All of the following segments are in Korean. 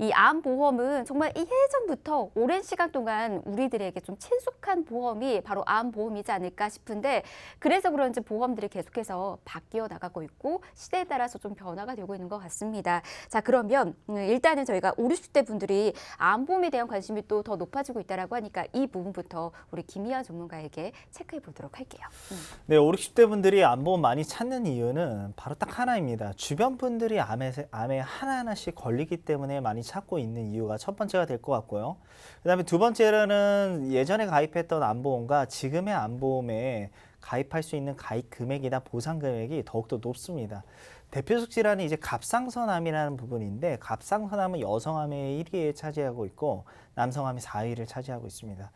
이 암보험은 정말 이 예전부터 오랜 시간 동안 우리들에게 좀 친숙한 보험이 바로 암보험이지 않을까 싶은데 그래서 그런지 보험들이 계속해서 바뀌어 나가고 있고 시대에 따라서 좀 변화가 되고 있는 것 같습니다. 자, 그러면 일단은 저희가 5, 60대 분들이 암보험에 대한 관심이 또 더 높아지고 있다라고 하니까 이 부분부터 우리 김희연 전문가에게 체크해 보도록 할게요. 네, 5, 60대 분들이 암보험 많이 찾는 이유는 바로 딱 하나입니다. 주변 분들이 암에 하나하나씩 걸리기 때문에 많이 찾고 있는 이유가 첫 번째가 될 것 같고요. 그다음에 두 번째로는 예전에 가입했던 암보험과 지금의 암보험에 가입할 수 있는 가입 금액이나 보상 금액이 더욱더 높습니다. 대표적 질환이 이제 갑상선암이라는 부분인데 갑상선암은 여성암의 1위에 차지하고 있고 남성암이 4위를 차지하고 있습니다.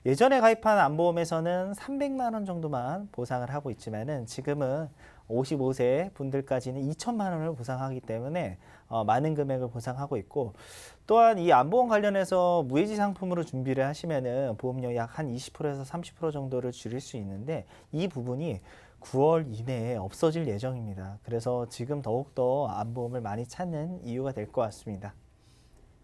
예전에 가입한 암보험에서는 300만 원 정도만 보상을 하고 있지만은 지금은 55세 분들까지는 2천만 원을 보상하기 때문에 많은 금액을 보상하고 있고 또한 이 암보험 관련해서 무해지 상품으로 준비를 하시면은 보험료 약 한 20%에서 30% 정도를 줄일 수 있는데 이 부분이 9월 이내에 없어질 예정입니다. 그래서 지금 더욱더 암보험을 많이 찾는 이유가 될 것 같습니다.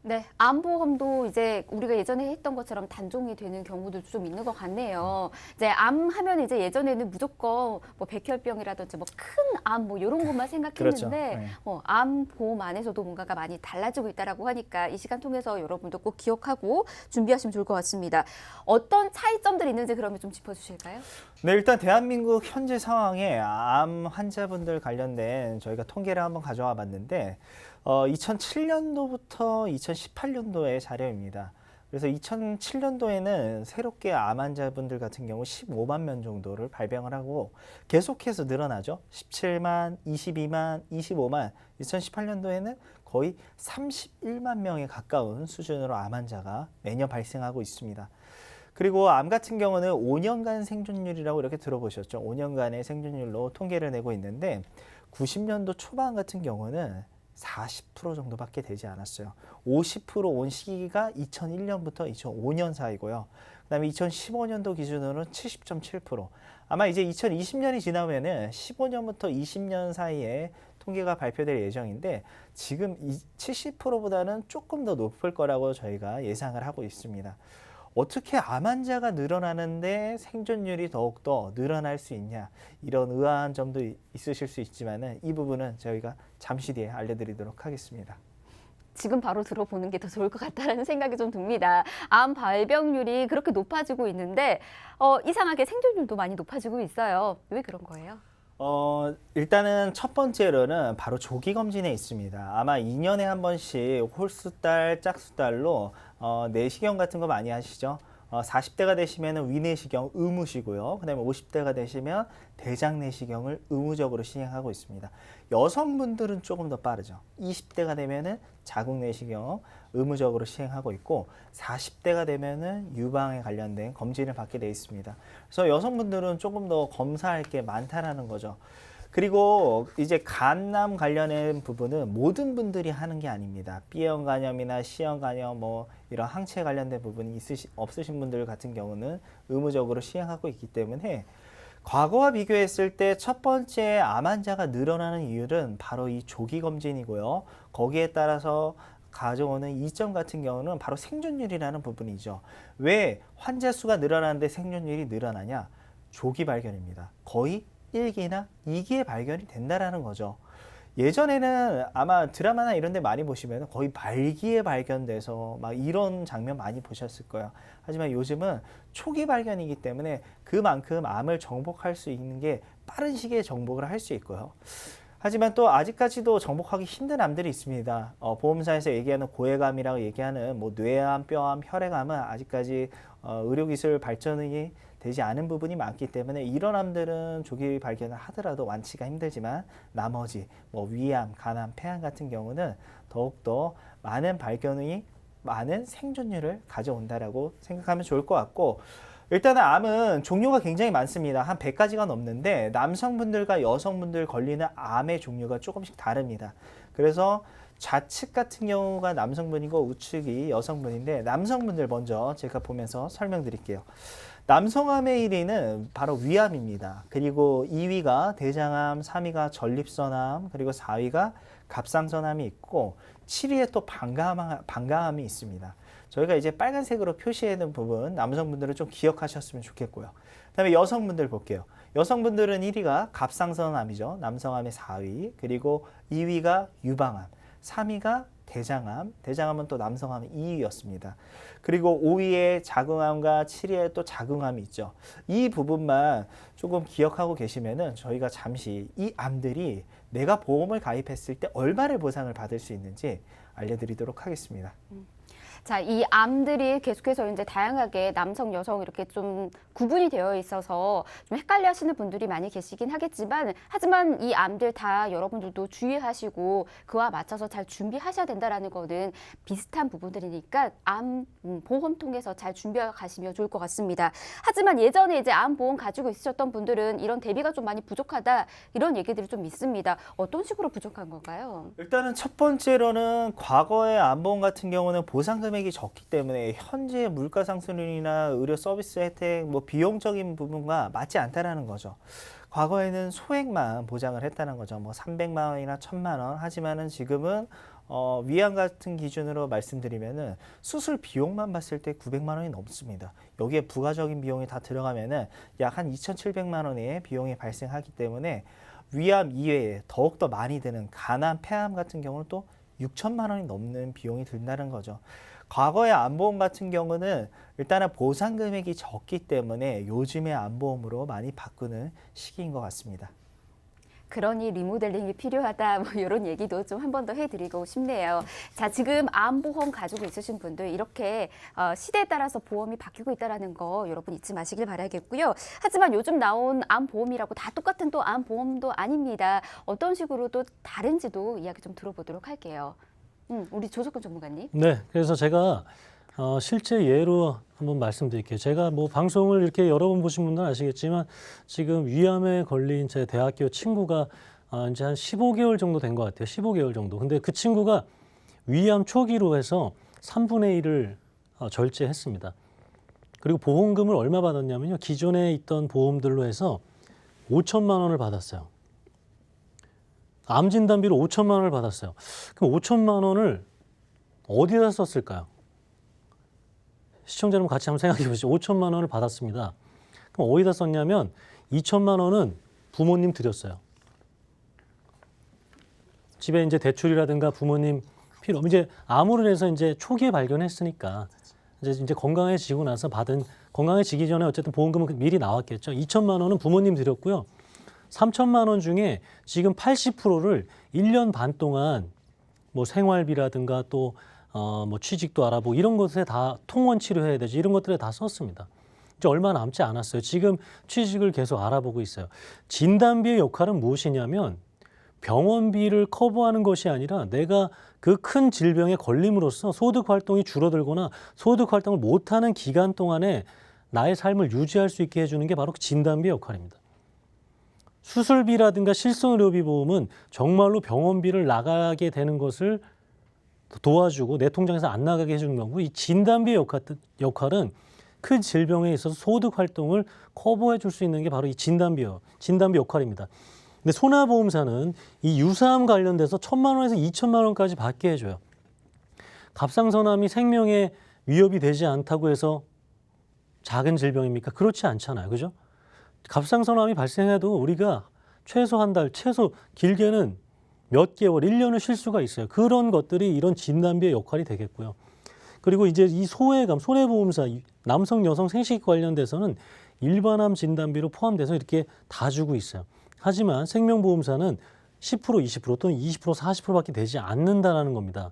네, 암보험도 이제 우리가 예전에 했던 것처럼 단종이 되는 경우도 좀 있는 것 같네요. 이제 암 하면 이제 예전에는 무조건 뭐 백혈병이라든지 뭐 큰 암 뭐 이런 것만 그렇죠. 생각했는데 네. 암보험 안에서도 뭔가가 많이 달라지고 있다라고 하니까 이 시간 통해서 여러분도 꼭 기억하고 준비하시면 좋을 것 같습니다. 어떤 차이점들이 있는지 그러면 좀 짚어주실까요? 네, 일단 대한민국 현재 상황에 암 환자분들 관련된 저희가 통계를 한번 가져와 봤는데 2007년도부터 2018년도의 자료입니다. 그래서 2007년도에는 새롭게 암 환자분들 같은 경우 15만 명 정도를 발병을 하고 계속해서 늘어나죠. 17만, 22만, 25만, 2018년도에는 거의 31만 명에 가까운 수준으로 암 환자가 매년 발생하고 있습니다. 그리고 암 같은 경우는 5년간 생존율이라고 이렇게 들어보셨죠. 5년간의 생존율로 통계를 내고 있는데 90년도 초반 같은 경우는 40% 정도밖에 되지 않았어요. 50%온 시기가 2001년부터 2005년 사이고요. 그다음에 2015년도 기준으로는 70.7%. 아마 이제 2020년이 지나면은 15년부터 20년 사이에 통계가 발표될 예정인데 지금 70%보다는 조금 더 높을 거라고 저희가 예상을 하고 있습니다. 어떻게 암 환자가 늘어나는데 생존율이 더욱더 늘어날 수 있냐 이런 의아한 점도 있으실 수 있지만 이 부분은 저희가 잠시 뒤에 알려드리도록 하겠습니다. 지금 바로 들어보는 게 더 좋을 것 같다는 생각이 좀 듭니다. 암 발병률이 그렇게 높아지고 있는데 이상하게 생존율도 많이 높아지고 있어요. 왜 그런 거예요? 일단은 첫 번째로는 바로 조기 검진에 있습니다. 아마 2년에 한 번씩 홀수달, 짝수달로 내시경 같은 거 많이 하시죠? 40대가 되시면 위내시경 의무시고요. 그다음에 50대가 되시면 대장 내시경을 의무적으로 시행하고 있습니다. 여성분들은 조금 더 빠르죠. 20대가 되면은 자궁 내시경 의무적으로 시행하고 있고 40대가 되면은 유방에 관련된 검진을 받게 돼 있습니다. 그래서 여성분들은 조금 더 검사할 게 많다라는 거죠. 그리고 이제 간암 관련된 부분은 모든 분들이 하는 게 아닙니다. B형 간염이나 C형 간염 뭐 이런 항체 관련된 부분이 없으신 분들 같은 경우는 의무적으로 시행하고 있기 때문에 과거와 비교했을 때 첫 번째 암 환자가 늘어나는 이유는 바로 이 조기 검진이고요. 거기에 따라서 가져오는 이점 같은 경우는 바로 생존율이라는 부분이죠. 왜 환자 수가 늘어나는데 생존율이 늘어나냐? 조기 발견입니다. 거의 1기나 2기에 발견이 된다라는 거죠. 예전에는 아마 드라마나 이런 데 많이 보시면 거의 말기에 발견돼서 막 이런 장면 많이 보셨을 거예요. 하지만 요즘은 초기 발견이기 때문에 그만큼 암을 정복할 수 있는 게 빠른 시기에 정복을 할 수 있고요. 하지만 또 아직까지도 정복하기 힘든 암들이 있습니다. 보험사에서 얘기하는 고해감이라고 얘기하는 뭐 뇌암, 뼈암, 혈액암은 아직까지 의료기술 발전이 되지 않은 부분이 많기 때문에 이런 암들은 조기 발견을 하더라도 완치가 힘들지만 나머지 뭐 위암, 간암, 폐암 같은 경우는 더욱더 많은 발견이 많은 생존율을 가져온다라고 생각하면 좋을 것 같고 일단은 암은 종류가 굉장히 많습니다. 한 100가지가 넘는데 남성분들과 여성분들 걸리는 암의 종류가 조금씩 다릅니다. 그래서 좌측 같은 경우가 남성분이고 우측이 여성분인데 남성분들 먼저 제가 보면서 설명드릴게요. 남성암의 1위는 바로 위암입니다. 그리고 2위가 대장암, 3위가 전립선암, 그리고 4위가 갑상선암이 있고 7위에 또 방광암이 있습니다. 저희가 이제 빨간색으로 표시해 놓은 부분 남성분들은 좀 기억하셨으면 좋겠고요. 그다음에 여성분들 볼게요. 여성분들은 1위가 갑상선암이죠. 남성암의 4위. 그리고 2위가 유방암, 3위가 대장암, 대장암은 또 남성암의 2위였습니다. 그리고 5위에 자궁암과 7위에 또 자궁암이 있죠. 이 부분만 조금 기억하고 계시면은 저희가 잠시 이 암들이 내가 보험을 가입했을 때 얼마를 보상을 받을 수 있는지 알려드리도록 하겠습니다. 자, 이 암들이 계속해서 이제 다양하게 남성, 여성 이렇게 좀 구분이 되어 있어서 좀 헷갈려 하시는 분들이 많이 계시긴 하겠지만, 하지만 이 암들 다 여러분들도 주의하시고 그와 맞춰서 잘 준비하셔야 된다라는 거는 비슷한 부분들이니까 암 보험 통해서 잘 준비해 가시면 좋을 것 같습니다. 하지만 예전에 이제 암 보험 가지고 있으셨던 분들은 이런 대비가 좀 많이 부족하다, 이런 얘기들이 좀 있습니다. 어떤 식으로 부족한 건가요? 일단은 첫 번째로는 과거의 암보험 같은 경우는 보상 금액이 적기 때문에 현재 물가 상승률이나 의료 서비스 혜택, 뭐 비용적인 부분과 맞지 않다라는 거죠. 과거에는 소액만 보장을 했다는 거죠. 뭐 300만 원이나 1000만 원. 하지만은 지금은 위암 같은 기준으로 말씀드리면은 수술 비용만 봤을 때 900만 원이 넘습니다. 여기에 부가적인 비용이 다 들어가면은 약 한 2,700만 원의 비용이 발생하기 때문에 위암 이외에 더욱더 많이 드는 간암, 폐암 같은 경우는 또 6천만 원이 넘는 비용이 든다는 거죠. 과거의 암보험 같은 경우는 일단은 보상 금액이 적기 때문에 요즘의 암보험으로 많이 바꾸는 시기인 것 같습니다. 그러니 리모델링이 필요하다, 뭐 이런 얘기도 좀 한 번 더 해드리고 싶네요. 자, 지금 암보험 가지고 있으신 분들 이렇게 시대에 따라서 보험이 바뀌고 있다는 거 여러분 잊지 마시길 바라겠고요. 하지만 요즘 나온 암보험이라고 다 똑같은 또 암보험도 아닙니다. 어떤 식으로 또 다른지도 이야기 좀 들어보도록 할게요. 우리 조석근 전문가님. 네, 그래서 제가 실제 예로 한번 말씀드릴게요. 제가 뭐 방송을 이렇게 여러 번 보신 분들은 아시겠지만 지금 위암에 걸린 제 대학교 친구가 이제 한 15개월 정도 된 것 같아요. 15개월 정도. 근데 그 친구가 위암 초기로 해서 3분의 1을 절제했습니다. 그리고 보험금을 얼마 받았냐면요. 기존에 있던 보험들로 해서 5천만 원을 받았어요. 암 진단비로 5천만 원을 받았어요. 그럼 5천만 원을 어디다 썼을까요? 시청자 여러분 같이 한번 생각해 보시죠. 5천만 원을 받았습니다. 그럼 어디다 썼냐면 2천만 원은 부모님 드렸어요. 집에 이제 대출이라든가 부모님 필요, 이제 암으로 인해서 이제 초기에 발견했으니까 이제 건강해지고 나서 받은, 건강해지기 전에 어쨌든 보험금은 미리 나왔겠죠. 2천만 원은 부모님 드렸고요. 3천만 원 중에 지금 80%를 1년 반 동안 뭐 생활비라든가 또 뭐 취직도 알아보고 이런 것에 다 통원 치료해야 되지, 이런 것들에 다 썼습니다. 이제 얼마 남지 않았어요. 지금 취직을 계속 알아보고 있어요. 진단비의 역할은 무엇이냐면 병원비를 커버하는 것이 아니라 내가 그 큰 질병에 걸림으로써 소득 활동이 줄어들거나 소득 활동을 못하는 기간 동안에 나의 삶을 유지할 수 있게 해주는 게 바로 그 진단비의 역할입니다. 수술비라든가 실손의료비 보험은 정말로 병원비를 나가게 되는 것을 도와주고 내 통장에서 안 나가게 해주는 거고, 이 진단비의 역할은 큰 질병에 있어서 소득 활동을 커버해 줄 수 있는 게 바로 이 진단비 역할입니다. 근데 손해보험사는 이 유사암 관련돼서 1,000만 원에서 2천만 원까지 받게 해줘요. 갑상선암이 생명에 위협이 되지 않다고 해서 작은 질병입니까? 그렇지 않잖아요. 그죠? 갑상선암이 발생해도 우리가 최소 한 달, 최소 길게는 몇 개월, 1년을 쉴 수가 있어요. 그런 것들이 이런 진단비의 역할이 되겠고요. 그리고 이제 이 소외감, 손해보험사, 남성, 여성 생식 관련돼서는 일반암 진단비로 포함돼서 이렇게 다 주고 있어요. 하지만 생명보험사는 10%, 20% 또는 20%, 40%밖에 되지 않는다는 겁니다.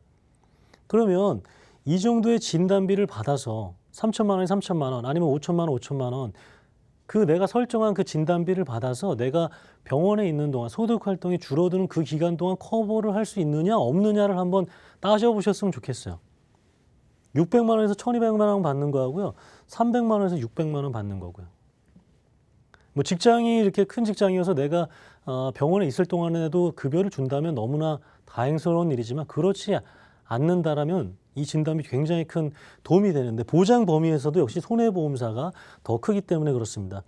그러면 이 정도의 진단비를 받아서 3천만 원에 3천만 원, 아니면 5천만 원, 5천만 원, 그 내가 설정한 그 진단비를 받아서 내가 병원에 있는 동안 소득 활동이 줄어드는 그 기간 동안 커버를 할 수 있느냐 없느냐를 한번 따져보셨으면 좋겠어요. 600만 원에서 1,200만 원 받는 거하고요, 300만 원에서 600만 원 받는 거고요. 뭐 직장이 이렇게 큰 직장이어서 내가 병원에 있을 동안에도 급여를 준다면 너무나 다행스러운 일이지만, 그렇지 않는다라면 이 진단비 굉장히 큰 도움이 되는데, 보장 범위에서도 역시 손해보험사가 더 크기 때문에 그렇습니다.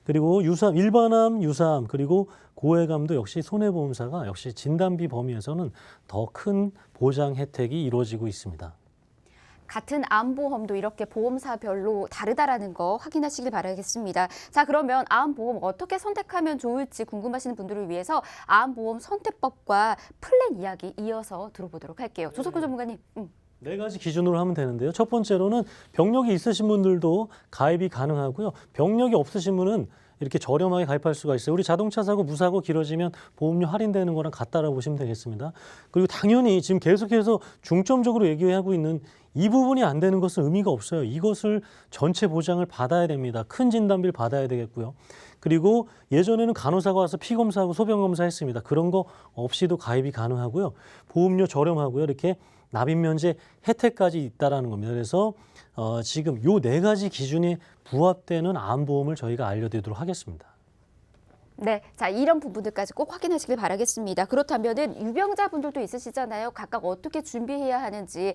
그리고 유사암, 일반암, 유사암, 그리고 고해감도 역시 손해보험사가 역시 진단비 범위에서는 더 큰 보장 혜택이 이루어지고 있습니다. 같은 암보험도 이렇게 보험사별로 다르다라는 거 확인하시길 바라겠습니다. 자, 그러면 암보험 어떻게 선택하면 좋을지 궁금하시는 분들을 위해서 암보험 선택법과 플랜 이야기 이어서 들어보도록 할게요. 조석구 전문가님. 네 가지 기준으로 하면 되는데요. 첫 번째로는 병력이 있으신 분들도 가입이 가능하고요. 병력이 없으신 분은 이렇게 저렴하게 가입할 수가 있어요. 우리 자동차 사고, 무사고 길어지면 보험료 할인되는 거랑 같다라고 보시면 되겠습니다. 그리고 당연히 지금 계속해서 중점적으로 얘기하고 있는 이 부분이 안 되는 것은 의미가 없어요. 이것을 전체 보장을 받아야 됩니다. 큰 진단비를 받아야 되겠고요. 그리고 예전에는 간호사가 와서 피검사하고 소변검사 했습니다. 그런 거 없이도 가입이 가능하고요. 보험료 저렴하고요. 이렇게 납입 면제 혜택까지 있다라는 겁니다. 그래서 지금 요 네 가지 기준이 부합되는 암보험을 저희가 알려드리도록 하겠습니다. 네, 자, 이런 부분들까지 꼭 확인하시길 바라겠습니다. 그렇다면은 유병자분들도 있으시잖아요. 각각 어떻게 준비해야 하는지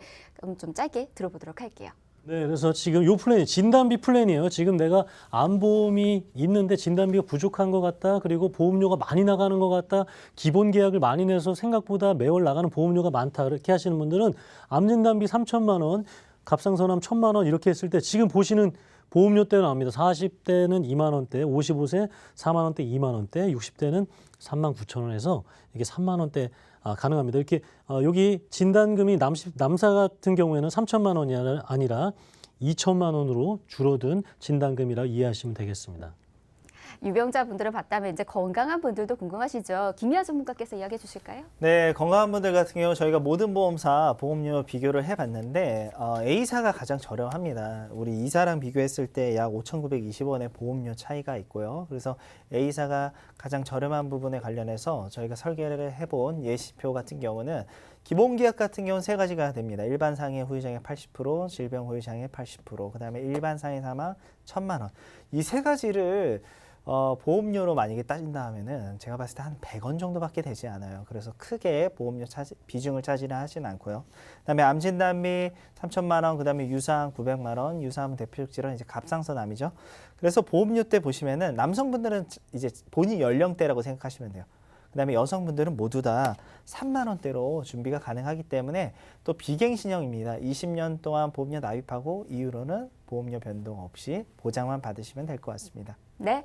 좀 짧게 들어보도록 할게요. 네, 그래서 지금 요 플랜이 진단비 플랜이에요. 지금 내가 암보험이 있는데 진단비가 부족한 것 같다. 그리고 보험료가 많이 나가는 것 같다. 기본 계약을 많이 내서 생각보다 매월 나가는 보험료가 많다. 이렇게 하시는 분들은 암진단비 3천만 원, 갑상선암 1,000만 원 이렇게 했을 때 지금 보시는 보험료대는 나옵니다. 40대는 2만 원대, 55세 4만 원대, 2만 원대, 60대는 3만 9천 원에서 이게 3만 원대 가능합니다. 이렇게 여기 진단금이 남사 같은 경우에는 3천만 원이 아니라 2천만 원으로 줄어든 진단금이라 이해하시면 되겠습니다. 유병자분들을 봤다면 이제 건강한 분들도 궁금하시죠? 김희아 전문가께서 이야기해 주실까요? 네, 건강한 분들 같은 경우 저희가 모든 보험사 보험료 비교를 해봤는데 A사가 가장 저렴합니다. 우리 E사랑 비교했을 때 약 5,920원의 보험료 차이가 있고요. 그래서 A사가 가장 저렴한 부분에 관련해서 저희가 설계를 해본 예시표 같은 경우는 기본계약 같은 경우는 세 가지가 됩니다. 일반 상해 후유장애 80%, 질병 후유장애 80%, 그다음에 일반 상해 사망 1,000만 원. 이 세 가지를 보험료로 만약에 따진다 하면은 제가 봤을 때 한 100원 정도밖에 되지 않아요. 그래서 크게 보험료 비중을 차지는 하진 않고요. 그다음에 암진단비 3천만 원, 그다음에 유사암 900만 원, 유사암 대표적 질환 이제 갑상선암이죠. 그래서 보험료 때 보시면은 남성분들은 이제 본인 연령대라고 생각하시면 돼요. 그다음에 여성분들은 모두 다 3만 원대로 준비가 가능하기 때문에 또 비갱신형입니다. 20년 동안 보험료 납입하고 이후로는 보험료 변동 없이 보장만 받으시면 될 것 같습니다. 네,